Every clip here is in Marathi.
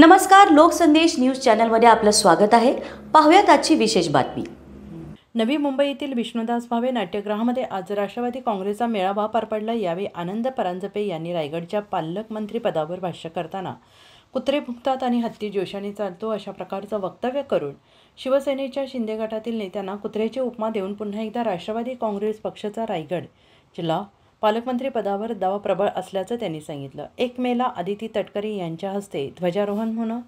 नमस्कार, लोकसंदेश न्यूज चॅनलमध्ये आपलं स्वागत आहे। पाहूयात आजची विशेष बातमी। नवी मुंबई येथील विष्णुदास भावे नाट्यगृहामध्ये आज राष्ट्रवादी काँग्रेसचा मेळावा पार पडला। यावेळी आनंद परांजपे यांनी रायगडच्या पालकमंत्री पदावर भाष्य करताना कुत्रे भुंकतात आणि हत्ती जोशाने चालतो अशा प्रकारचं वक्तव्य करून शिवसेनेच्या शिंदे गटातील नेत्यांना कुत्र्याची उपमा देऊन पुन्हा एकदा राष्ट्रवादी काँग्रेस पक्षाचा रायगड जिल्हा पालकमंत्री पदावर दावा प्रबळ असल्याचं त्यांनी सांगितलं। 1 मेला आदिती तटकरे यांच्या हस्ते ध्वजारोहण होणं,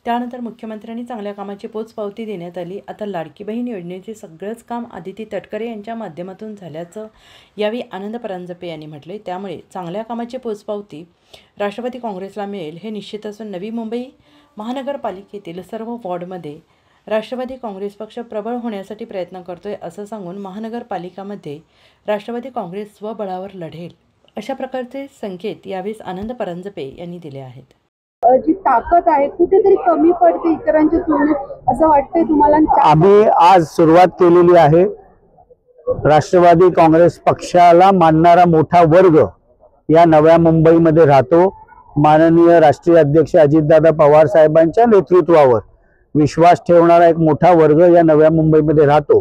त्यानंतर मुख्यमंत्र्यांनी चांगल्या कामाची पोचपावती देण्यात आली। आता लाडकी बहीण योजनेचे सगळंच काम आदिती तटकरे यांच्या माध्यमातून झाल्याचं यावेळी आनंद परांजपे यांनी म्हटले। त्यामुळे चांगल्या कामाची पोचपावती राष्ट्रवादी काँग्रेसला मिळेल हे निश्चित असून नवी मुंबई महानगरपालिकेतील सर्व वॉर्डमध्ये राष्ट्रवादी काँग्रेस पक्ष प्रबळ होण्यासाठी प्रयत्न करतोय असं सांगून महानगरपालिकामध्ये राष्ट्रवादी काँग्रेस स्वबळावर लढेल अशा प्रकारचे संकेत यावेळी आनंद परांजपे यांनी दिले आहेत। जी ताकद आहे कुठेतरी कमी पडते इतरांच्या तुलनेत असं वाटतंय तुम्हाला? आम्ही आज सुरुवात केलेली आहे। राष्ट्रवादी काँग्रेस पक्षाला मानणारा मोठा वर्ग या नव्या मुंबईमध्ये राहतो। माननीय राष्ट्रीय अध्यक्ष अजितदादा पवार साहेबांच्या नेतृत्वावर विश्वास ठेवणारा एक मोठा वर्ग या नव्या मुंबईमध्ये राहतो।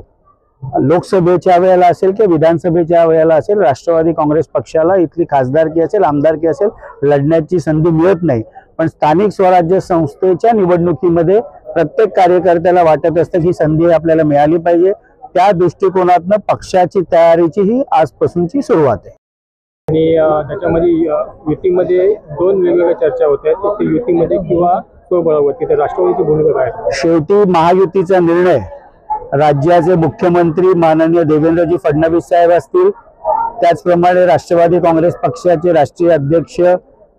लोकसभेच्या वेळेला असेल किंवा विधानसभेच्या वेळेला असेल, राष्ट्रवादी काँग्रेस पक्षाला इथली खासदारकी असेल, आमदारकी असेल, लढण्याची संधी मिळत नाही। पण स्थानिक स्वराज्य संस्थेच्या निवडणुकीमध्ये प्रत्येक कार्यकर्त्याला वाटत असतं की संधी आपल्याला मिळाली पाहिजे। त्या दृष्टिकोनातून पक्षाची तयारीची ही आजपासूनची सुरुवात आहे। आणि त्याच्यामध्ये युतीमध्ये 2 वेगवेगळ्या चर्चा होत आहेत, ते युतीमध्ये किंवा स्वबळावरती, तर राष्ट्रवादीची भूमिका काय? शेवटी महायुतीचा निर्णय राज्याचे मुख्यमंत्री माननीय देवेंद्रजी फडणवीस साहेब असतील, त्याचप्रमाणे राष्ट्रवादी काँग्रेस पक्षाचे राष्ट्रीय अध्यक्ष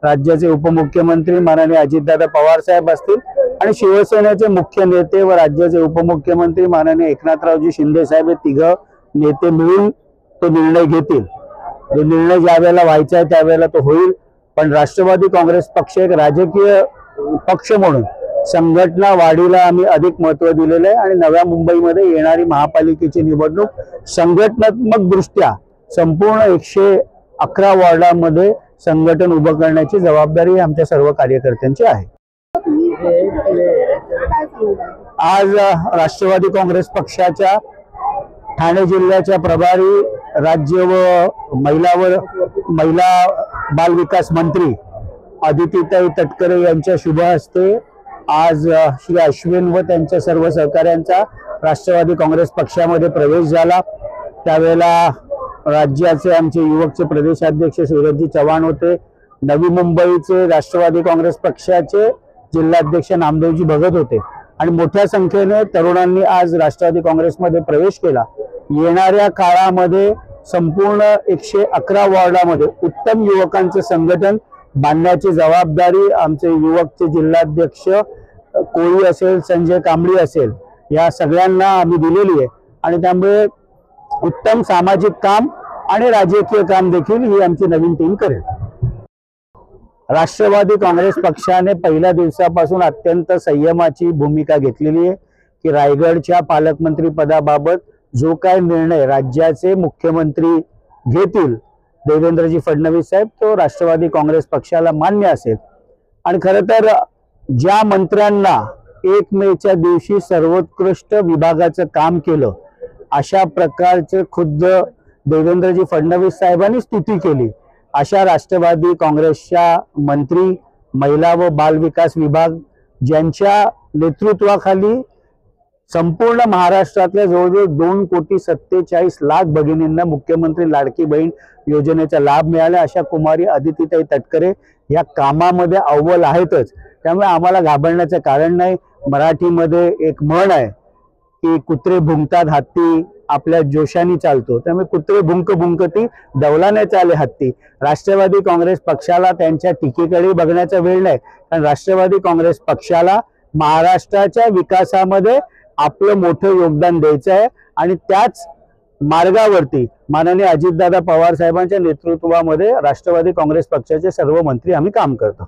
राज्याचे उपमुख्यमंत्री माननीय अजितदादा पवार साहेब असतील आणि शिवसेनेचे मुख्य नेते व राज्याचे उपमुख्यमंत्री माननीय एकनाथरावजी शिंदे साहेब हे 3 नेते मिळून तो निर्णय घेतील। जो निर्णय ज्या वेळेला व्हायचा आहे त्यावेळेला तो होईल। पण राष्ट्रवादी काँग्रेस पक्ष एक राजकीय पक्ष म्हणून संघटना वाढीला आम्ही अधिक महत्त्व दिलेले आहे आणि नव्या मुंबईमध्ये येणारी महापालिकेची निवडणूक संघटनात्मक दृष्ट्या संपूर्ण 111 वॉर्डामध्ये संघटन उभं करण्याची जबाबदारी आमच्या सर्व कार्यकर्त्यांची आहे। आज राष्ट्रवादी काँग्रेस पक्षाच्या ठाणे जिल्ह्याच्या प्रभारी राज्य व महिला बाल विकास मंत्री आदितीताई तटकरे यांच्या शुभ हस्ते आज श्री अश्विन व त्यांच्या सर्व सहकाऱ्यांचा राष्ट्रवादी काँग्रेस पक्षामध्ये प्रवेश झाला। त्यावेळेला राज्याचे आमचे युवकचे प्रदेशाध्यक्ष सूरजजी चव्हाण होते, नवी मुंबईचे राष्ट्रवादी काँग्रेस पक्षाचे जिल्हाध्यक्ष नामदेवजी भगत होते आणि मोठ्या संख्येने तरुणांनी आज राष्ट्रवादी काँग्रेसमध्ये प्रवेश केला। येणाऱ्या काळामध्ये संपूर्ण 111 वॉर्डामध्ये उत्तम युवकांचे संघटन बांधण्याची जबाबदारी आमचे युवकचे जिल्हाध्यक्ष कोळी असेल, संजय कांबळी असेल, या सगळ्यांना आम्ही दिलेली आहे आणि त्यामुळे उत्तम सामाजिक काम आणि राजकीय काम देखील ही आमची नवीन टीम करेल। राष्ट्रवादी काँग्रेस पक्षाने पहिल्या दिवसापासून अत्यंत संयमाची भूमिका घेतलेली आहे की रायगडच्या पालकमंत्री पदाबाबत जो काय निर्णय राज्याचे मुख्यमंत्री घेतील देवेंद्रजी फडणवीस साहेब, तो राष्ट्रवादी काँग्रेस पक्षाला मान्य असेल। आणि खरं तर ज्या मंत्र्यांना 1 मेच्या दिवशी सर्वोत्कृष्ट विभागाचं काम केलं अशा प्रकारचे खुद्द देवेंद्रजी फडणवीस साहेबांनी स्तुती केली अशा राष्ट्रवादी काँग्रेसच्या मंत्री महिला व बाल विकास विभाग ज्यांच्या नेतृत्वाखाली संपूर्ण महाराष्ट्रातल्या जवळजवळ 2,47,00,000 भगिनींना मुख्यमंत्री लाडकी बहीण योजनेचा लाभ मिळाला अशा कुमारी आदितीताई तटकरे या कामामध्ये अव्वल आहेतच। त्यामुळे आम्हाला घाबरण्याचं कारण नाही। मराठीमध्ये एक म्हण आहे की कुत्रे भुंकतात, हत्ती आपल्या जोशाने चालतो। त्यामुळे कुत्रे भुंक भुंकती, डौलाने चाले हत्ती। राष्ट्रवादी काँग्रेस पक्षाला त्यांच्या टीकेकडे बघण्याचा वेळ नाही, कारण राष्ट्रवादी काँग्रेस पक्षाला महाराष्ट्राच्या विकासामध्ये आपलं मोठं योगदान द्यायचं आहे आणि त्याच मार्गावरती माननीय अजितदादा पवार साहेबांच्या नेतृत्वामध्ये राष्ट्रवादी काँग्रेस पक्षाचे सर्व मंत्री आम्ही काम करतो।